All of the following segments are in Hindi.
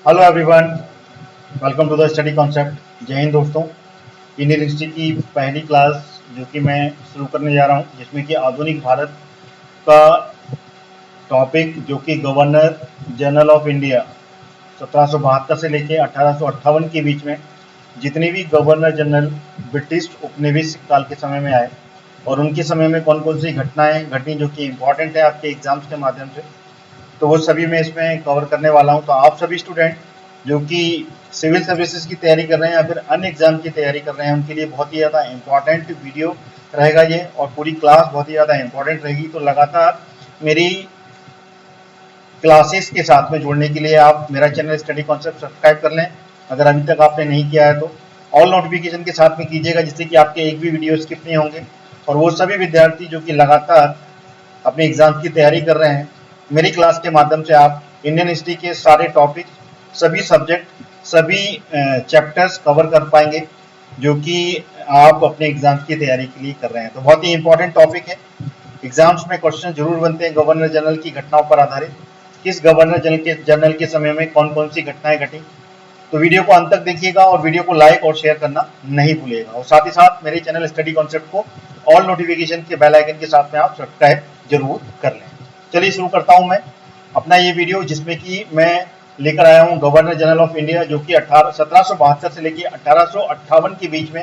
Hello everyone, welcome to the study concept. जय हिंद दोस्तों। इंडियन हिस्ट्री की पहली क्लास जो कि मैं शुरू करने जा रहा हूं, जिसमें कि आधुनिक भारत का टॉपिक जो कि गवर्नर जनरल ऑफ इंडिया 1772 से लेके 1858 के बीच में जितने भी गवर्नर जनरल ब्रिटिश उपनिवेश काल के समय में आए और उनके समय में कौन कौन सी घटनाएं घटी जो कि इम्पोर्टेंट है आपके एग्जाम्स के माध्यम से, तो वो सभी मैं इसमें कवर करने वाला हूं। तो आप सभी स्टूडेंट जो कि सिविल सर्विसेज की तैयारी कर रहे हैं या फिर अन्य एग्जाम की तैयारी कर रहे हैं, उनके लिए बहुत ही ज़्यादा इंपॉर्टेंट वीडियो रहेगा ये, और पूरी क्लास बहुत ही ज़्यादा इंपॉर्टेंट रहेगी। तो लगातार मेरी क्लासेस के साथ में जुड़ने के लिए आप मेरा चैनल स्टडी कॉन्सेप्ट सब्सक्राइब कर लें, अगर अभी तक आपने नहीं किया है तो। ऑल नोटिफिकेशन के साथ में कीजिएगा, जिससे कि आपके एक भी वीडियो स्किप नहीं होंगे। और वो सभी विद्यार्थी जो कि लगातार अपने एग्जाम की तैयारी कर रहे हैं, मेरी क्लास के माध्यम से आप इंडियन हिस्ट्री के सारे टॉपिक, सभी सब्जेक्ट, सभी चैप्टर्स कवर कर पाएंगे जो कि आप अपने एग्जाम की तैयारी के लिए कर रहे हैं। तो बहुत ही इंपॉर्टेंट टॉपिक है। एग्जाम्स में क्वेश्चन जरूर बनते हैं गवर्नर जनरल की घटनाओं पर आधारित, किस गवर्नर जनरल के समय में कौन कौन सी घटनाएं घटी। तो वीडियो को अंत तक देखिएगा और वीडियो को लाइक और शेयर करना नहीं भूलिएगा, और साथ ही साथ मेरे चैनल स्टडी कॉन्सेप्ट को ऑल नोटिफिकेशन के बेल आइकन के साथ में आप सब्सक्राइब जरूर कर लें। चलिए शुरू करता हूं मैं अपना ये वीडियो, जिसमें कि मैं लेकर आया हूं गवर्नर जनरल ऑफ इंडिया जो कि 1772 से लेकर 1858 के बीच में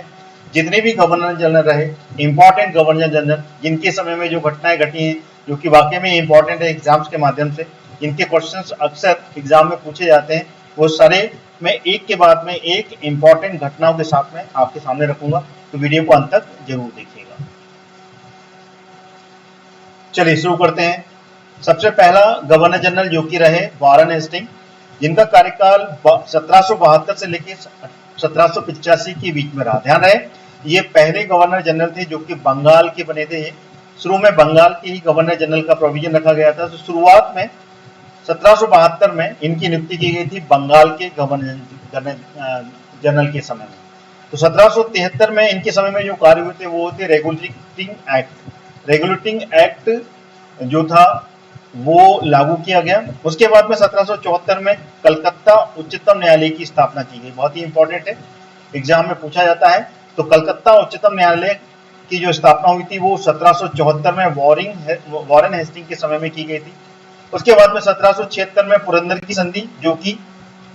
जितने भी गवर्नर जनरल रहे, इंपॉर्टेंट गवर्नर जनरल जिनके समय में जो घटनाएं घटी हैं जो कि वाकई में इंपॉर्टेंट है एग्जाम्स के माध्यम से, इनके क्वेश्चंस अक्सर एग्जाम में पूछे जाते हैं, वो सारे मैं एक के बाद में एक इंपॉर्टेंट घटनाओं के साथ में आपके सामने रखूंगा। तो वीडियो को अंत तक जरूर देखिएगा। चलिए शुरू करते हैं। सबसे पहला गवर्नर जनरल जो कि रहे वारन हेस्टिंग, जिनका कार्यकाल 1772 से लेकर 1785 के बीच में रहा। ध्यान रहे, ये पहले गवर्नर जनरल थे जो कि बंगाल के बने थे। शुरू में बंगाल के ही गवर्नर जनरल का प्रोविजन रखा गया था। तो शुरुआत में 1772 में इनकी नियुक्ति की गई थी बंगाल के गवर्नर जनरल के समय में। तो 1773 में इनके समय में जो कार्य हुए थे वो होते रेगुलेटिंग एक्ट। रेगुलेटिंग एक्ट जो था वो लागू किया गया। उसके बाद में 1774 में कलकत्ता उच्चतम न्यायालय की स्थापना की गई। बहुत ही इंपॉर्टेंट है, एग्जाम में पूछा जाता है। तो कलकत्ता उच्चतम न्यायालय की जो स्थापना हुई थी वो 1774 में वॉरेन हेस्टिंग के समय में की गई थी। उसके बाद में 1776 में पुरंदर की संधि जो कि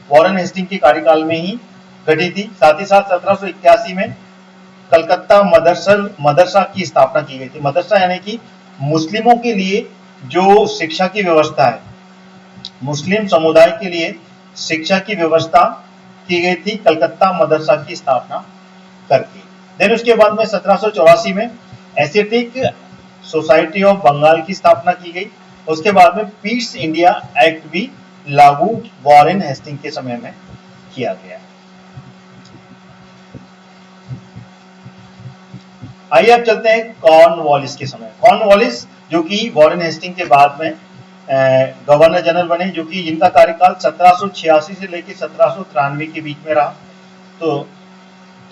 वॉरेन हेस्टिंग के कार्यकाल में ही घटी थी। साथ ही साथ 1781 में कलकत्ता मदरसा की स्थापना की गई थी। मदरसा यानी कि मुस्लिमों के लिए जो शिक्षा की व्यवस्था है, मुस्लिम समुदाय के लिए शिक्षा की व्यवस्था की गई थी कलकत्ता मदरसा की स्थापना करके। देन उसके बाद में 1784 में एस्थेटिक सोसाइटी ऑफ बंगाल की स्थापना की गई। उसके बाद में पीस इंडिया एक्ट भी लागू वॉरेन हेस्टिंग के समय में किया गया। आइए अब चलते हैं कॉर्नवालिस के समय। कॉर्नवालिस जो कि वॉरेन हेस्टिंग के बाद में गवर्नर जनरल बने, जो कि जिनका कार्यकाल 1786 से लेकर 1793 के बीच में रहा। तो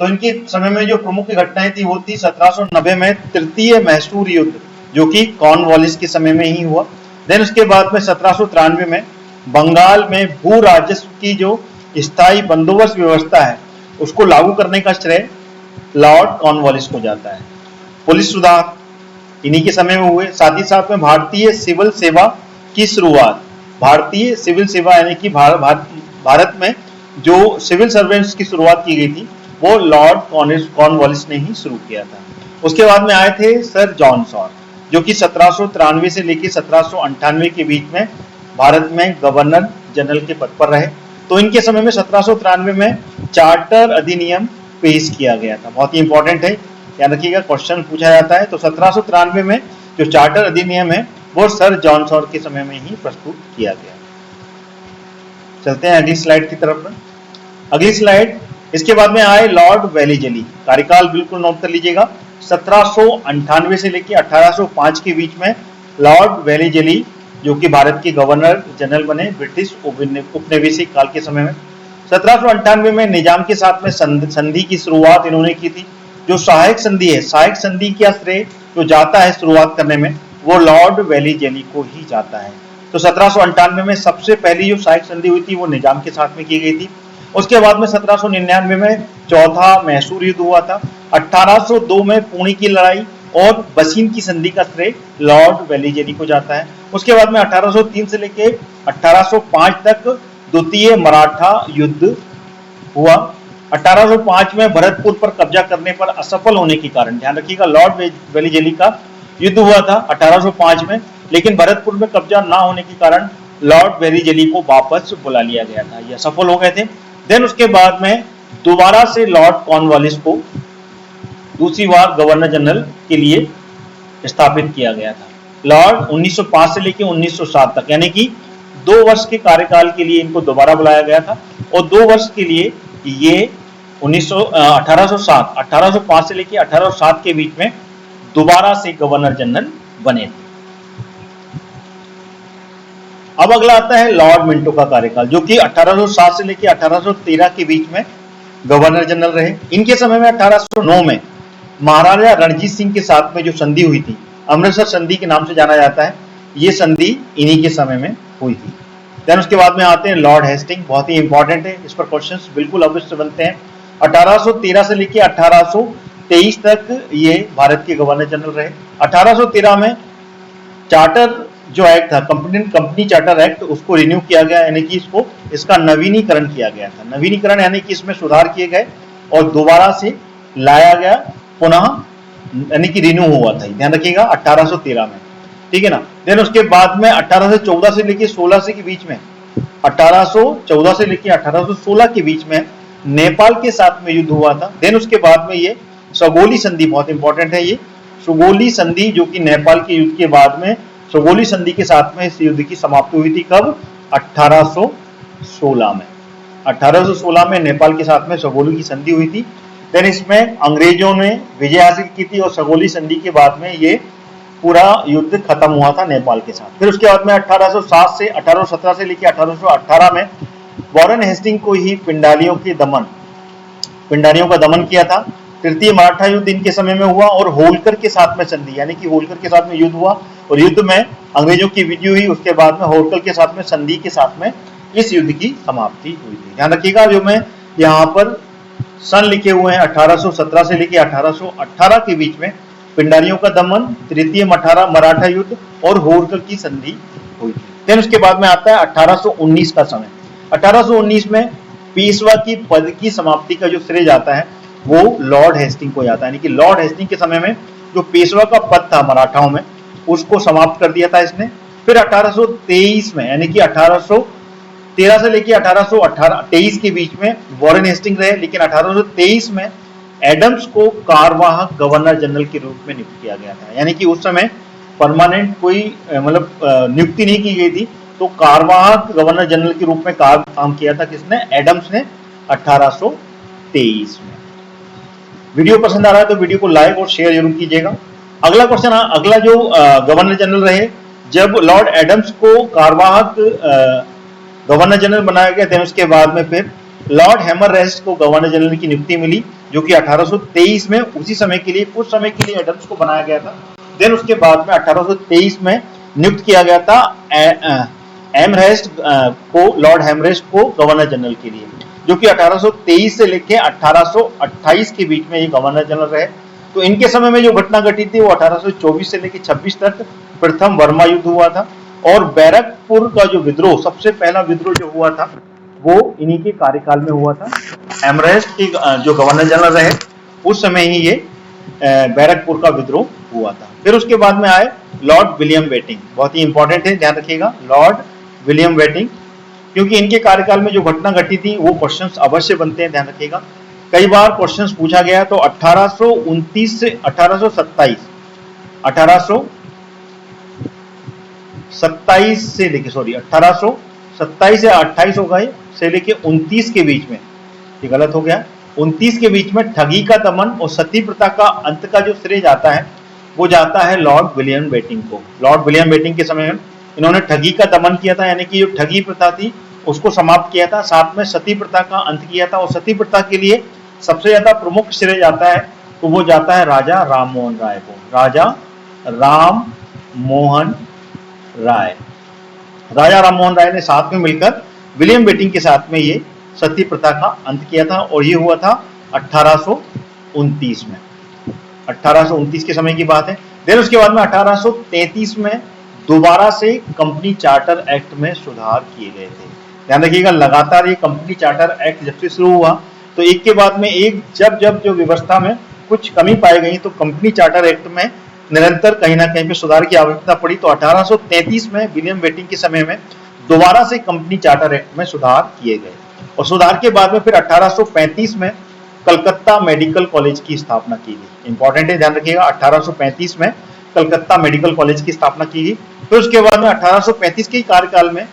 इनके समय में जो प्रमुख घटनाएं थी वो थी 1790 में तृतीय मैसूर युद्ध जो कि कॉर्नवालिस के समय में ही हुआ। देन उसके बाद में 1793 में बंगाल में भू राजस्व की जो स्थायी बंदोबस्त व्यवस्था है उसको लागू करने का श्रेय लॉर्ड कॉर्नवालिस को जाता है। पुलिस सुधार इन्हीं के समय में हुए। साथ ही साथ में भारतीय सिविल सेवा की शुरुआत, भारतीय सिविल सेवा यानी कि भारत में जो सिविल सर्वेंट्स की शुरुआत की गई थी वो लॉर्ड कॉर्नवालिस ने ही शुरू किया था। उसके बाद में आए थे सर जॉन सॉर जो कि 1793 से लेकर 1798 के बीच में भारत में गवर्नर जनरल के पद पर रहे। तो इनके समय में 1793 में चार्टर अधिनियम पेश किया गया था। बहुत ही इंपॉर्टेंट है, याद रखिएगा, क्वेश्चन पूछा जाता है। तो 1793 में जो चार्टर अधिनियम है वो सर जॉन सॉर के समय में ही प्रस्तुत किया गया। चलते हैं अगली स्लाइड की तरफ में। अगली स्लाइड, इसके बाद में आए लॉर्ड वेलीजली। कार्यकाल बिल्कुल नोट कर लीजिएगा, 1798 से लेकर 1805 के बीच में लॉर्ड वेलीजली जो कि भारत के गवर्नर जनरल बने ब्रिटिश उपनिवेशिक काल के समय में। 1798 में निजाम के साथ में संधि की शुरुआत इन्होंने की थी। जो सहायक संधि है, सहायक संधि का श्रेय जो जाता है शुरुआत करने में वो लॉर्ड वेलीजली को ही जाता है। तो 1798 में सबसे पहली जो सहायक संधि हुई थी वो निजाम के साथ में की गई थी। उसके बाद में 1799 में चौथा मैसूर युद्ध हुआ था। 1802 में पुणे की लड़ाई और बसीन की संधि का श्रेय लॉर्ड वेलिजेली को जाता है। उसके बाद में 1803 से लेके 1805 तक द्वितीय मराठा युद्ध हुआ। 1805 में भरतपुर पर कब्जा करने पर असफल होने के कारण, ध्यान रखिएगा, लॉर्ड वेलिजेली का युद्ध हुआ था 1805 में, लेकिन भरतपुर में कब्जा ना होने के कारण लॉर्ड वेलिजेली को वापस बुला लिया गया था, ये सफल हो गए थे। देन उसके बाद में दोबारा से लॉर्ड कॉर्नवालिस को दूसरी बार गवर्नर जनरल के लिए स्थापित किया गया था। लॉर्ड 1905 से लेकर 1907 तक, यानी कि 2 वर्ष के कार्यकाल के लिए इनको दोबारा बुलाया गया था और 2 वर्ष के लिए ये 1805 से लेकर 1807 के बीच में दोबारा से गवर्नर जनरल बने थे। अब अगला आता है लॉर्ड मिंटो का कार्यकाल, जो कि 1807 से लेकर 1813 के बीच में गवर्नर जनरल रहे। इनके समय में 1809 में महाराजा रणजीत सिंह के साथ में जो संधि हुई थी, अमृतसर संधि के नाम से जाना जाता है, ये संधि इन्हीं के समय में हुई थी। देन उसके बाद में आते हैं लॉर्ड हेस्टिंग, बहुत ही इंपॉर्टेंट है, इस पर क्वेश्चंस बिल्कुल अवश्य बनते हैं। 1813 से लेकर 1823 तक ये भारत के गवर्नर जनरल रहे। 1813 में चार्टर जो एक्ट था, कंपनी चार्टर एक्ट, उसको रिन्यू किया गया, यानी कि इसका नवीनीकरण किया गया था। नवीनीकरण यानी कि इसमें सुधार किए गए और दोबारा से लाया गया, पुनः यानी कि रिन्यू हुआ था, ध्यान रखिएगा 1813 में, ठीक है ना। देन उसके बाद में 1814 से लेकर 16 से के बीच में, 1814 से लेकर 1816 के बीच में नेपाल के साथ में युद्ध हुआ था। देन उसके बाद में ये सगोली संधि, बहुत इंपॉर्टेंट है ये सुगोली संधि, जो कि नेपाल के युद्ध के बाद में सगोली संधि के साथ में इस युद्ध की समाप्ति हुई थी। कब? 1816 में। 1816 में नेपाल के साथ में सगोली की संधि हुई थी। देन इसमें अंग्रेजों ने विजय हासिल की थी और सगोली संधि के बाद में ये पूरा युद्ध खत्म हुआ था नेपाल के साथ। फिर उसके बाद में 1807 से 1817 से लेकर 1818 में वॉरेन हेस्टिंग को ही पिंडारियों का दमन किया था। तृतीय मराठा युद्ध इनके समय में हुआ और होलकर के साथ में संधि, यानी कि होलकर के साथ में युद्ध हुआ और युद्ध में अंग्रेजों की विजय हुई। उसके बाद में होलकर के साथ में संधि के साथ में इस युद्ध की समाप्ति हुई थी। ध्यान रखिएगा, जो मैं यहाँ पर सन लिखे हुए हैं, 1817 से लेकर 1818 के बीच में पिंडारियों का दमन, तृतीय मराठा युद्ध और होलकर की संधि हुई थी। फिर उसके बाद में आता है 1819 का समय। 1819 में पेशवा की पद की समाप्ति का जो श्रेय जाता है वो लॉर्ड हेस्टिंग को जाता है, यानी कि लॉर्ड हेस्टिंग के समय में जो पेशवा का पद था मराठाओं में, उसको समाप्त कर दिया था इसने। फिर 1823 में, यानी कि 1813 से लेकर 1823 के बीच में वॉरेन हेस्टिंग रहे, लेकिन 1823 में एडम्स को कार्यवाहक गवर्नर जनरल के रूप में नियुक्त किया गया था, यानी कि उस समय परमानेंट कोई नियुक्ति नहीं की गई थी, तो कार्यवाहक गवर्नर जनरल के रूप में काम किया था किसने? एडम्स ने 1823 में। वीडियो पसंद आ रहा है तो वीडियो को लाइक और शेयर जरूर कीजिएगा। अगला क्वेश्चन, अगला जो गवर्नर जनरल रहे, जब लॉर्ड एडम्स को कार्यवाहक गवर्नर जनरल बनाया गया, देन उसके बाद में फिर लॉर्ड हैमररेस्ट को गवर्नर जनरल की नियुक्ति मिली, जो कि 1823 में उसी समय के लिए, कुछ समय के लिए एडम्स को बनाया गया था। देन उसके बाद में 1823 में नियुक्त किया गया था एमरेस्ट को, लॉर्ड हैमरेस्ट को गवर्नर जनरल के लिए, जो कि 1823 से लेकर 1828 के बीच में ये गवर्नर जनरल रहे। तो इनके समय में जो घटना घटी थी वो 1824 से लेकर 26 तक प्रथम बर्मा युद्ध हुआ था और बैरकपुर का जो विद्रोह, सबसे पहला विद्रोह जो हुआ था वो इन्हीं के कार्यकाल में हुआ था। एमरेस्ट के जो गवर्नर जनरल रहे उस समय ही ये बैरकपुर का विद्रोह हुआ था। फिर उसके बाद में आए लॉर्ड विलियम बेटिंग, बहुत ही इंपॉर्टेंट है, ध्यान रखिएगा, लॉर्ड विलियम बेटिंग, क्योंकि इनके कार्यकाल में जो घटना घटी थी वो क्वेश्चंस अवश्य बनते हैं, ध्यान रखिएगा। कई बार क्वेश्चंस पूछा गया। तो 1829 से 1827 से लेके 1827 से 28 हो गए, से लेके 29 के बीच में, ये गलत हो गया, 29 के बीच में ठगी का दमन और सती प्रथा का अंत का जो श्रेय जाता है वो जाता है लॉर्ड विलियम बेटिंग को। लॉर्ड विलियम बेटिंग के समय में इन्होंने ठगी का दमन किया था, यानी कि जो ठगी प्रथा थी उसको समाप्त किया था, साथ में सती प्रथा का अंत किया था। और सती प्रथा के लिए सबसे ज्यादा प्रमुख श्रेय जाता है तो वो जाता है राजा राममोहन राय को, राजा राम मोहन राय। राजा राम मोहन राय ने साथ में मिलकर विलियम बेटिंग के साथ में ये सती प्रथा का अंत किया था, और ये हुआ था 1829 में। 1829 के समय की बात है। देन उसके बाद में 1833 में दोबारा से कंपनी चार्टर एक्ट में सुधार किए गए थे। ध्यान रखिएगा, लगातार ये कंपनी चार्टर एक्ट जब से शुरू हुआ तो एक के बाद में एक, जब जब जो व्यवस्था में कुछ कमी पाई गई तो कंपनी चार्टर एक्ट में निरंतर कहीं ना कहीं पे सुधार की आवश्यकता पड़ी। तो 1833 में विलियम बेटिंग के समय में दोबारा से कंपनी चार्टर एक्ट में सुधार किए गए, और सुधार के बाद में फिर 1835 में कलकत्ता मेडिकल कॉलेज की स्थापना की गई। इंपॉर्टेंट है, ध्यान रखिएगा, 1835 में कलकत्ता मेडिकल कॉलेज की स्थापना की गई। फिर उसके बाद में 1835 के कार्यकाल में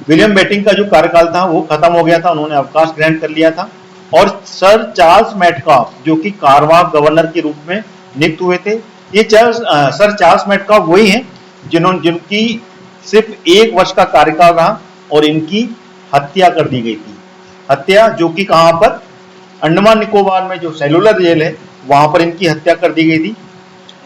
विलियम बेटिंग का जो कार्यकाल था वो खत्म हो गया था, उन्होंने अवकाश ग्रहण कर लिया था, और सर चार्ल्स मेटकाफ जो कि कारवाक गवर्नर के रूप में नियुक्त हुए थे। ये सर चार्ल्स मेटकाफ वही हैं जिनकी सिर्फ 1 वर्ष का कार्यकाल रहा और इनकी हत्या कर दी गई थी। हत्या जो कि कहां पर, अंडमान निकोबार में जो सेलुलर जेल है वहां पर इनकी हत्या कर दी गई थी।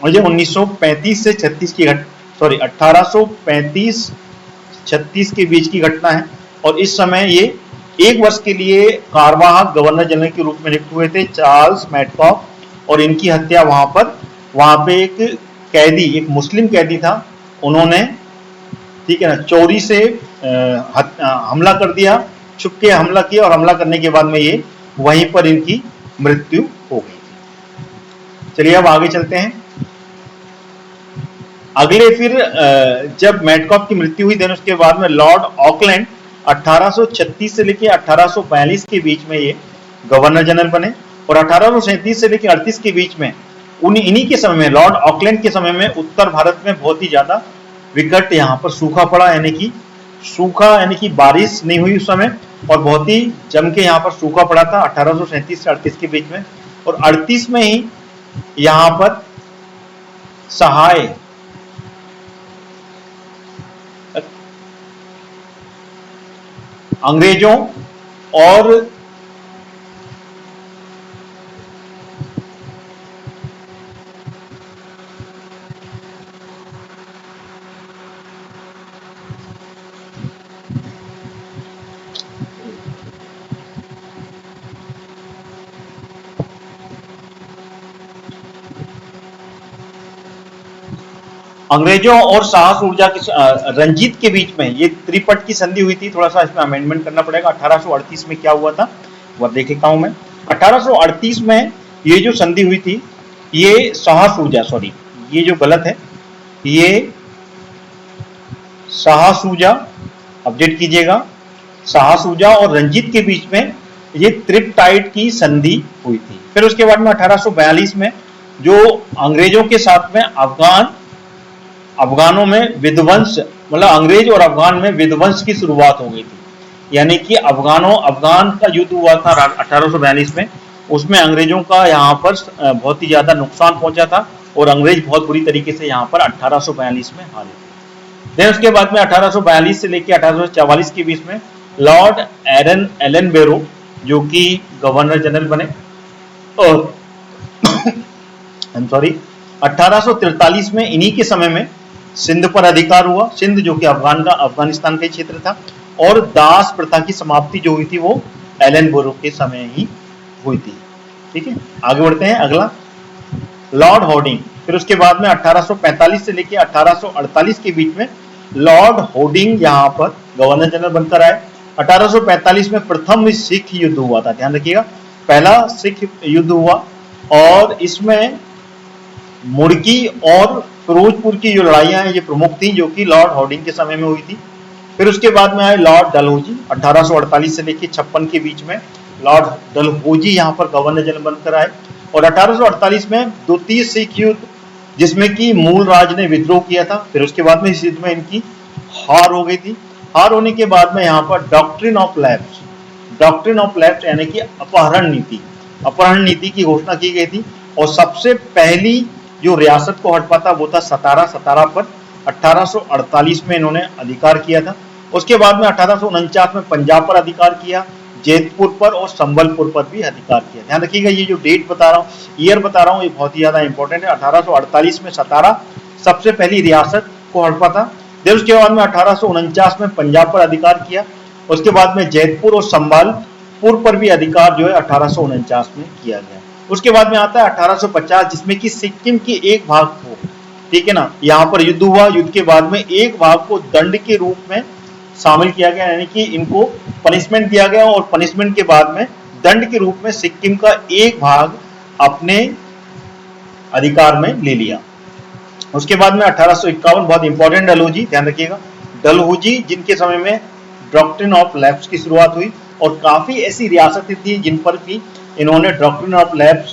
मुझे 1935 से 36 की 1835-36 के बीच की घटना है, और इस समय ये 1 वर्ष के लिए कारवाक गवर्नर जनरल के रूप में नियुक्त हुए थे चार्ल्स मेटकाफ, और इनकी हत्या वहां पे एक कैदी, एक मुस्लिम कैदी था, उन्होंने, ठीक है ना, चोरी से हमला कर दिया, छुपके हमला किया, और हमला करने के बाद में ये वहीं पर इनकी मृत्यु हो गई थी। चलिए अब आगे चलते हैं। अगले फिर जब मेटकाफ की मृत्यु हुई, देन उसके बाद में लॉर्ड ऑकलैंड 1836 से लेकर 1842 के बीच में ये गवर्नर जनरल बने, और 1837 से लेकर 38 के बीच में इन्हीं के समय में, लॉर्ड ऑकलैंड के समय में उत्तर भारत में बहुत ही ज्यादा विकट यहाँ पर सूखा पड़ा, यानी कि बारिश नहीं हुई उस समय, और बहुत ही जम के यहाँ पर सूखा पड़ा था 1837 से 38 के बीच में। और 38 में ही यहाँ पर सहाय अंग्रेजों और साहस ऊर्जा की रंजीत के बीच में ये त्रिपट की संधि हुई थी। थोड़ा सा इसमें अमेंडमेंट करना पड़ेगा। 1838 में क्या हुआ था वह देख लेता हूं मैं। 1838 में ये जो संधि हुई थी, ये साहस ऊर्जा, सॉरी ये जो गलत है, ये साहस ऊर्जा, अपडेट कीजिएगा, साहस ऊर्जा और रंजीत के बीच में ये त्रिपटाइट की संधि हुई थी। फिर उसके बाद में 1842 में जो अंग्रेजों के साथ में अफगानों में विध्वंस, मतलब अंग्रेज और अफगान में विध्वंस की शुरुआत हो गई थी, यानी कि अफगान का युद्ध हुआ था 1842 में, उसमें अंग्रेजों का यहाँ पर बहुत ही ज्यादा नुकसान पहुंचा था, और अंग्रेज बहुत बुरी तरीके से यहाँ पर 1842 में हारे थे। फिर उसके बाद में 1842 से लेकर 1844 के बीच में लॉर्ड एलन बेरो जो कि गवर्नर जनरल बने, और 1843 में इन्हीं के समय में सिंध पर अधिकार हुआ। सिंध जो कि अफगानिस्तान का क्षेत्र था, और दास प्रथा की समाप्ति जो हुई थी वो एलन बेरो के समय ही हुई थी। ठीक है, आगे बढ़ते हैं। अगला लॉर्ड होर्डिंग। फिर उसके बाद में 1845 से लेकर 1848 के बीच में लॉर्ड होर्डिंग यहाँ पर गवर्नर जनरल बनकर आए। 1845 में प्रथम सिख युद्ध हुआ था, ध्यान रखिएगा, पहला सिख युद्ध हुआ, और इसमें मुड़की और फिरोजपुर की जो लड़ाइयां हैं ये प्रमुख थी, जो कि लॉर्ड होर्डिंग के समय में हुई थी। फिर उसके बाद में आए लॉर्ड डलहौजी। 1848 से लेकर 56 के बीच में लॉर्ड डलहौजी यहाँ पर गवर्नर जनरल बनकर आए, और 1848 में द्वितीय सिख युद्ध जिसमें कि मूलराज ने विद्रोह किया था। फिर उसके बाद में इस युद्ध में इनकी हार हो गई थी। हार होने के बाद में यहाँ पर डॉक्ट्रिन ऑफ लैप्स यानी कि अपहरण नीति की घोषणा की गई थी, और सबसे पहली जो रियासत को हड़पा था वो था सतारा पर 1848 में इन्होंने अधिकार किया था। उसके बाद में 1849 में पंजाब पर अधिकार किया, जैतपुर पर और संबलपुर पर भी अधिकार किया। ध्यान रखिएगा, ये जो डेट बता रहा हूँ, ईयर बता रहा हूँ, ये बहुत ही ज्यादा इंपॉर्टेंट है। 1848 में सतारा सबसे पहली रियासत को हड़पा था, फिर उसके बाद में 1849 में पंजाब पर अधिकार किया। उसके बाद में जैतपुर और संभालपुर पर भी अधिकार जो है 1849 में किया गया। उसके बाद में आता है 1850, जिसमें कि सिक्किम के एक भाग को, ठीक है ना, यहाँ पर युद्ध हुआ। युद्ध के बाद में एक भाग को दंड के रूप में शामिल किया गया, यानी कि इनको पनिशमेंट दिया गया और पनिशमेंट के बाद में दंड के रूप में सिक्किम का एक भाग अपने अधिकार में ले लिया। उसके बाद में 1851 बहुत इंपॉर्टेंट डलहौजी, ध्यान रखिएगा, डलहौजी जिनके समय में डॉक्ट्रिन ऑफ लैप्स की शुरुआत हुई और काफी ऐसी रियासतें थी जिन पर भी इन्होंने डॉक्ट्रिन ऑफ लैप्स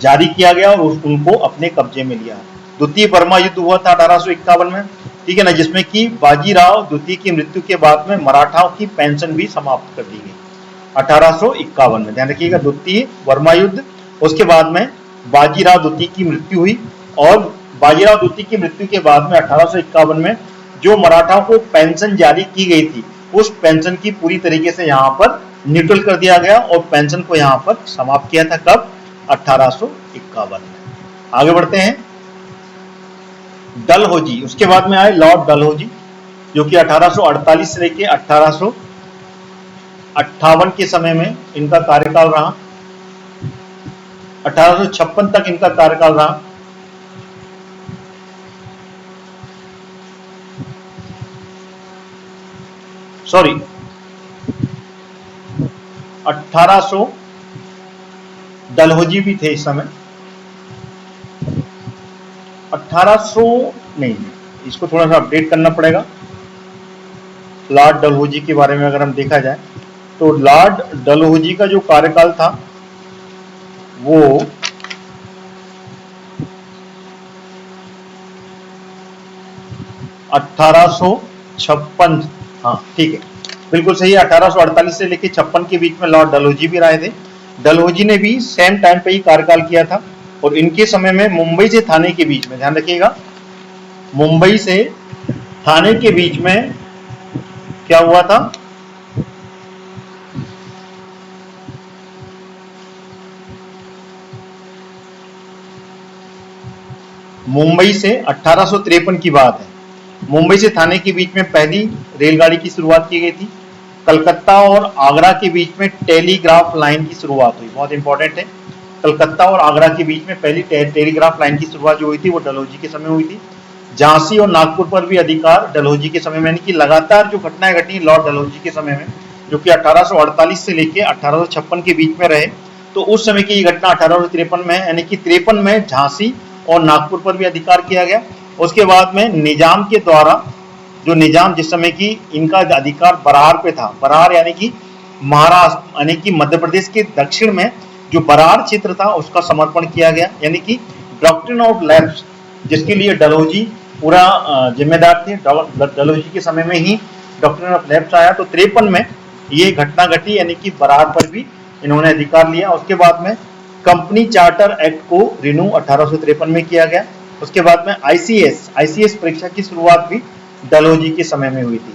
जारी किया गया और उनको अपने कब्जे में लिया। द्वितीय बर्मा युद्ध हुआ था 1851 में, ठीक है ना, जिसमें कि बाजीराव द्वितीय की मृत्यु के बाद में मराठाओं की पेंशन भी समाप्त कर दी गई 1851 में, ध्यान रखिएगा, द्वितीय बर्मा युद्ध। उसके बाद में बाजीराव द्वितीय की मृत्यु हुई और बाजीराव द्वितीय की मृत्यु के बाद में 1851 में जो मराठाओं को पेंशन जारी की गई थी उस पेंशन की पूरी तरीके से यहाँ पर न्यूट्रल कर दिया गया और पेंशन को यहाँ पर समाप्त किया था। कब? 1851 में। आगे बढ़ते हैं, डलहौजी, उसके बाद में आए लॉर्ड डलहौजी, जो कि 1848 से लेकर 1858 के समय में इनका कार्यकाल रहा। 1856 तक इनका कार्यकाल रहा। सॉरी 1800 डलहौजी भी थे इस समय। 1800 नहीं, इसको थोड़ा सा अपडेट करना पड़ेगा। लॉर्ड डलहौजी के बारे में अगर हम देखा जाए तो लॉर्ड डलहौजी का जो कार्यकाल था वो 1856, हाँ ठीक है, बिल्कुल सही है, 1848 से लेकर 56 के बीच में लॉर्ड डलहौजी भी रहे थे। डलहौजी ने भी सेम टाइम पे ही कार्यकाल किया था और इनके समय में मुंबई से थाने के बीच में, ध्यान रखिएगा, मुंबई से थाने के बीच में क्या हुआ था? मुंबई से 1853 की बात है, मुंबई से थाने के बीच में पहली रेलगाड़ी की शुरुआत की गई थी। कलकत्ता और आगरा के बीच में टेलीग्राफ लाइन की शुरुआत हुई, बहुत इंपॉर्टेंट है। कलकत्ता और आगरा के बीच में पहली टेलीग्राफ लाइन की शुरुआत जो हुई थी वो डलहौजी के समय हुई थी। झांसी और नागपुर पर भी अधिकार डलहौजी के समय में, यानी कि लगातार जो घटनाएं घटी लॉर्ड डलहौजी के समय में, जो कि 1848 से लेकर 1856 के बीच में रहे, तो उस समय की ये घटना 1853 में है, यानी कि 53 में झांसी और नागपुर पर भी अधिकार किया गया। उसके बाद में निजाम के द्वारा, जो निजाम जिस समय की इनका अधिकार बरार पे था, बरार यानी कि महाराष्ट्र यानी कि मध्य प्रदेश के दक्षिण में जो बरार क्षेत्र था उसका समर्पण किया गया, यानी कि डॉक्ट्रिन ऑफ लैप्स जिसके लिए डलहौजी पूरा जिम्मेदार थे। डलहौजी के समय में ही डॉक्ट्रिन ऑफ लैप्स आया, तो 53 में ये घटना घटी, यानी कि बरार पर भी इन्होंने अधिकार लिया। उसके बाद में कंपनी चार्टर एक्ट को रिन्यू 1853 में किया गया। उसके बाद में आईसीएस परीक्षा की शुरुआत भी डलहौजी के समय में हुई थी,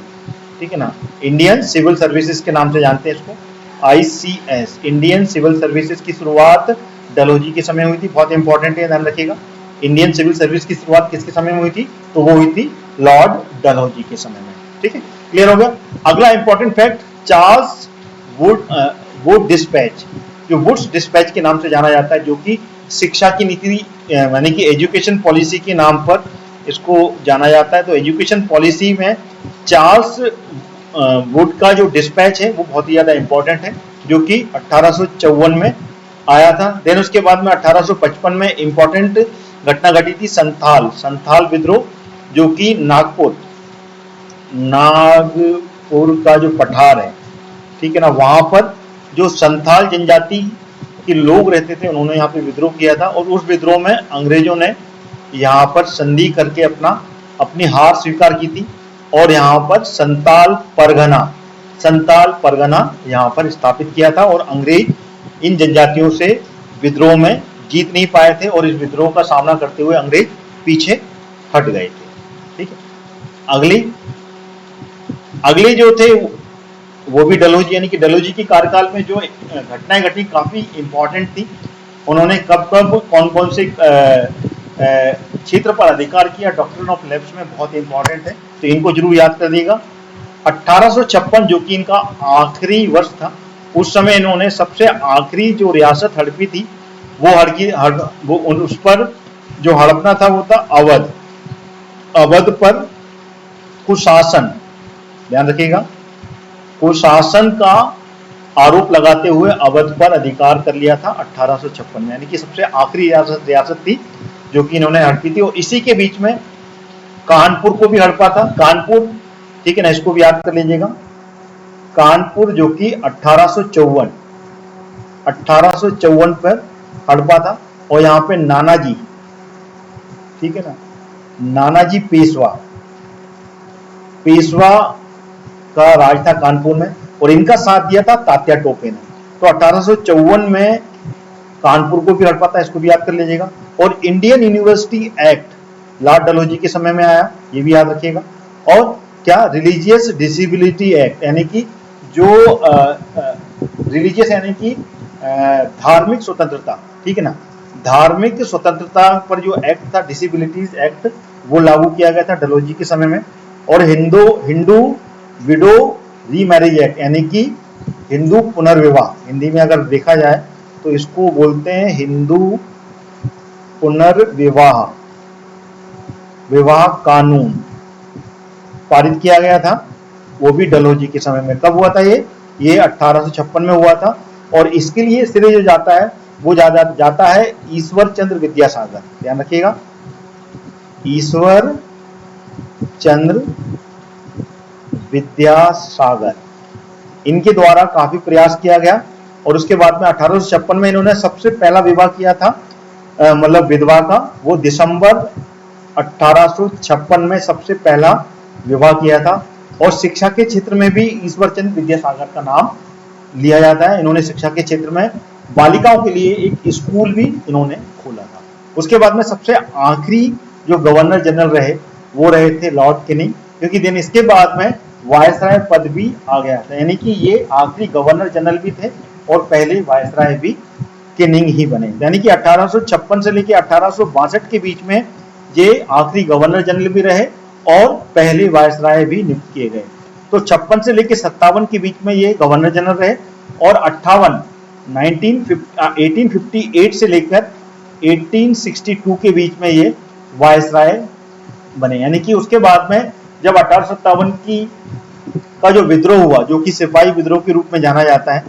ठीक है ना, इंडियन सिविल सर्विसेज के नाम से जानते हैं इसको, आईसीएस, इंडियन सिविल सर्विसेज की शुरुआत डलहौजी के समय हुई थी, बहुत इंपॉर्टेंट है, ध्यान रखिएगा। इंडियन सिविल सर्विस की शुरुआत किसके समय में हुई थी? तो वो हुई थी लॉर्ड डलहौजी के समय में, ठीक है, क्लियर हो गया। अगला important fact, Charles Wood dispatch, जो वुड्स डिस्पैच के नाम से जाना जाता है, जो कि शिक्षा की नीति यानी कि एजुकेशन पॉलिसी के नाम पर इसको जाना जाता है। तो एजुकेशन पॉलिसी में चार्ल्स वुड का जो डिस्पैच है वो बहुत ही ज्यादा इंपॉर्टेंट है, जो कि 1854 में आया था। देन उसके बाद में 1855 में इंपॉर्टेंट घटना घटी थी, संथाल विद्रोह, जो कि नागपुर का जो पठार है, ठीक है ना, वहां पर जो संथाल जनजाति के लोग रहते थे उन्होंने यहाँ पे विद्रोह किया था और उस विद्रोह में अंग्रेजों ने यहाँ पर संधि करके अपनी हार स्वीकार की थी और यहाँ पर संताल परगना यहाँ पर स्थापित किया था और अंग्रेज इन जनजातियों से विद्रोह में जीत नहीं पाए थे और इस विद्रोह का सामना करते हुए अंग्रेज पीछे हट गए थे, ठीक है। अगले जो थे वो भी डलहौजी, यानी कि डलहौजी की कार्यकाल में जो घटनाएं घटी काफी इंपॉर्टेंट थी। उन्होंने कब कौन कौन से क्षेत्र पर अधिकार किया डॉक्ट्रिन ऑफ लैप्स में बहुत इंपॉर्टेंट है, तो इनको जरूर याद कर दीजिएगा। 1856 जो कि इनका आखिरी वर्ष था, उस समय इन्होंने सबसे आखिरी जो रियासत हड़पी थी वो उस पर जो हड़पना था वो था अवध। अवध पर कुशासन, ध्यान रखिएगा, कुशासन का आरोप लगाते हुए अवध पर अधिकार कर लिया था 1856 में, यानी कि सबसे आखिरी रियासत थी जो कि इन्होंने हड़पी थी। और इसी के बीच में कानपुर को भी हड़पा था। कानपुर, ठीक है ना, इसको भी याद कर लीजिएगा। कानपुर जो कि 1854 पर हड़पा था। और यहाँ पे नानाजी, ठीक है ना, नानाजी पेशवा का राज था कानपुर में, और इनका साथ दिया था तात्या टोपे ने। तो 1854 में कानपुर को भी हड़पा था, इसको भी याद कर लीजिएगा। और Indian university act Lord Dalhousie के समय में आया, ये भी याद रखिएगा। और क्या, रिलीजियस डिसेबिलिटी एक्ट, यानी कि जो रिलीजियस यानी कि धार्मिक स्वतंत्रता, ठीक है ना, धार्मिक स्वतंत्रता पर जो एक्ट था, डिसेबिलिटीज एक्ट, वो लागू किया गया था डलहौजी के समय में। और हिंदू विडो रीमैरिज एक्ट, यानी कि हिंदू पुनर्विवाह, हिंदी में अगर देखा जाए तो इसको बोलते हैं हिंदू पुनर्विवाह कानून, पारित किया गया था, वो भी डलहौजी के समय में। कब हुआ था ये 1856 में हुआ था। और इसके लिए श्रेय जो जाता है वो जाता है ईश्वर चंद्र विद्यासागर, ध्यान रखिएगा, ईश्वर चंद्र विद्यासागर, इनके द्वारा काफी प्रयास किया गया। और उसके बाद में 1856 में इन्होंने सबसे पहला विवाह किया था, मतलब विधवा का, वो दिसंबर 1856 में सबसे पहला विवाह किया था। और शिक्षा के क्षेत्र में भी ईश्वर चंद्र विद्यासागर का नाम लिया जाता है। इन्होंने शिक्षा के क्षेत्र में बालिकाओं के लिए एक स्कूल भी इन्होंने खोला था। उसके बाद में सबसे आखिरी जो गवर्नर जनरल रहे वो रहे थे लॉर्ड कैनिंग, क्योंकि दिन इसके बाद में वायसराय पद भी आ गया था, यानी कि ये आखिरी गवर्नर जनरल भी थे और पहले वायसराय भी कैनिंग ही बने। यानी कि 1856 से लेकर 1862 के बीच में ये आखिरी गवर्नर जनरल भी रहे और पहले वायसराय भी नियुक्त किए गए। तो 56 से लेकर 57 के बीच में ये गवर्नर जनरल रहे। और 1858 से लेकर 1862 के बीच में ये वायसराय बने। यानी कि उसके बाद में जब 1857 का जो विद्रोह हुआ, जो कि सिपाही विद्रोह के रूप में जाना जाता है,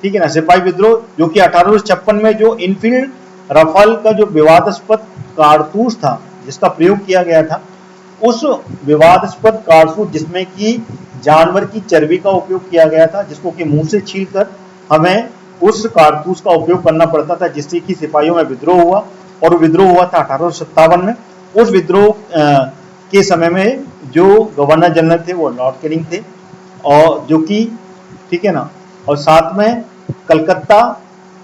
ठीक है ना, सिपाही विद्रोह जो कि 1856 में जो इनफील्ड रफाल का जो विवादास्पद कारतूस था जिसका प्रयोग किया गया था, उस विवादास्पद कारतूस जिसमें कि जानवर की चर्बी का उपयोग किया गया था, जिसको कि मुंह से छीलकर हमें उस कारतूस का उपयोग करना पड़ता था, जिससे कि सिपाहियों में विद्रोह हुआ। और विद्रोह हुआ था 1857 में। उस विद्रोह के समय में जो गवर्नर जनरल थे वो लॉर्ड कैनिंग थे, और जो कि, ठीक है ना, और साथ में कलकत्ता,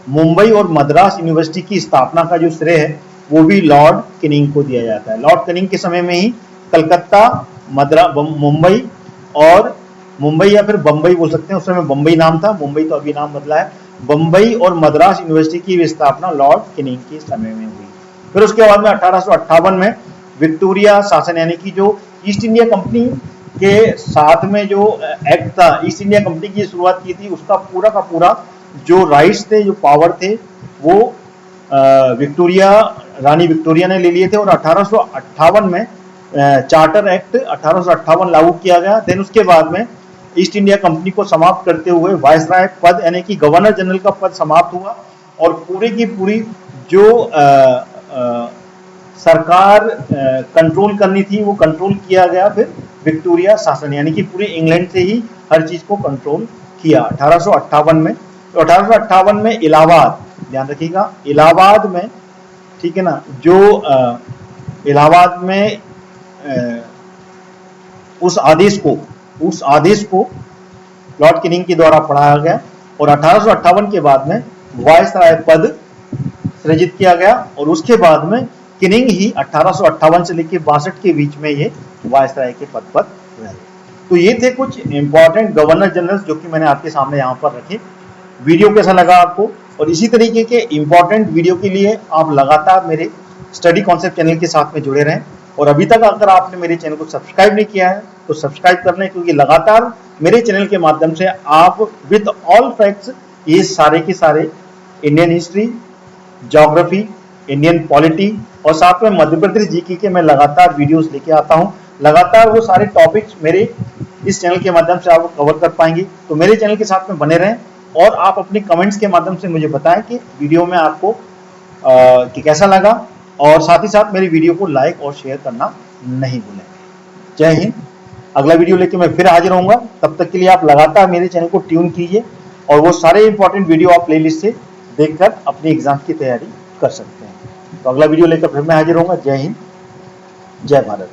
मुंबई और मद्रास यूनिवर्सिटी की स्थापना का जो श्रेय है वो भी लॉर्ड कैनिंग को दिया जाता है। लॉर्ड कैनिंग के समय में ही कलकत्ता, मुंबई, और मुंबई या फिर बम्बई बोल सकते हैं, उस समय बम्बई नाम था, मुंबई तो अभी नाम बदला है, बम्बई और मद्रास यूनिवर्सिटी की स्थापना लॉर्ड कैनिंग के समय में हुई। फिर उसके बाद में 1858 में विक्टोरिया शासन, यानी कि जो ईस्ट इंडिया कंपनी के साथ में जो एक्ट था, ईस्ट इंडिया कंपनी की शुरुआत की थी, उसका पूरा का पूरा जो राइट्स थे, जो पावर थे, वो रानी विक्टोरिया ने ले लिए थे। और 1858 में चार्टर एक्ट 1858 लागू किया गया। देन उसके बाद में ईस्ट इंडिया कंपनी को समाप्त करते हुए वायसराय पद, यानी कि गवर्नर जनरल का पद समाप्त हुआ, और पूरी की पूरी जो सरकार कंट्रोल करनी थी वो कंट्रोल किया गया फिर विक्टोरिया शासन, यानी कि पूरे इंग्लैंड से ही हर चीज को कंट्रोल किया 1858 में। तो 1858 में इलाहाबाद, ध्यान रखिएगा, इलाहाबाद में, ठीक है ना, जो इलाहाबाद में उस आदेश को लॉर्ड कैनिंग के द्वारा पढ़ाया गया। और 1858 के बाद में वायसराय पद सृजित किया गया। और उसके बाद में कैनिंग ही 1858 से लेकर 62 के बीच में ये वायसराय के पद पर रहे। तो ये थे कुछ इंपॉर्टेंट गवर्नर जनरल जो कि मैंने आपके सामने यहाँ पर रखे। वीडियो कैसा लगा आपको? और इसी तरीके के इंपॉर्टेंट वीडियो के लिए आप लगातार मेरे स्टडी कॉन्सेप्ट चैनल के साथ में जुड़े रहें। और अभी तक अगर आपने मेरे चैनल को सब्सक्राइब नहीं किया है तो सब्सक्राइब कर लें, क्योंकि लगातार मेरे चैनल के माध्यम से आप विद ऑल फैक्ट्स, ये सारे के सारे Indian history, geography, Indian polity और साथ में मध्य प्रदेश जीके के मैं लगातार वीडियोस लेके आता हूं। लगातार वो सारे टॉपिक्स मेरे इस चैनल के माध्यम से आप कवर कर पाएंगे। तो मेरे चैनल के साथ में बने रहें और आप अपने कमेंट्स के माध्यम से मुझे बताएं कि वीडियो में आपको कि कैसा लगा, और साथ ही साथ मेरी वीडियो को लाइक और शेयर करना नहीं भूलें। जय हिंद। अगला वीडियो लेके मैं फिर हाजिर होऊंगा। तब तक के लिए आप लगातार मेरे चैनल को ट्यून कीजिए और वो सारे इंपॉर्टेंट वीडियो आप प्लेलिस्ट से देखकर अपनी एग्जाम की तैयारी कर सकते हैं। तो अगला वीडियो लेकर फिर मैं हाजिर होऊंगा। जय हिंद, जय भारत।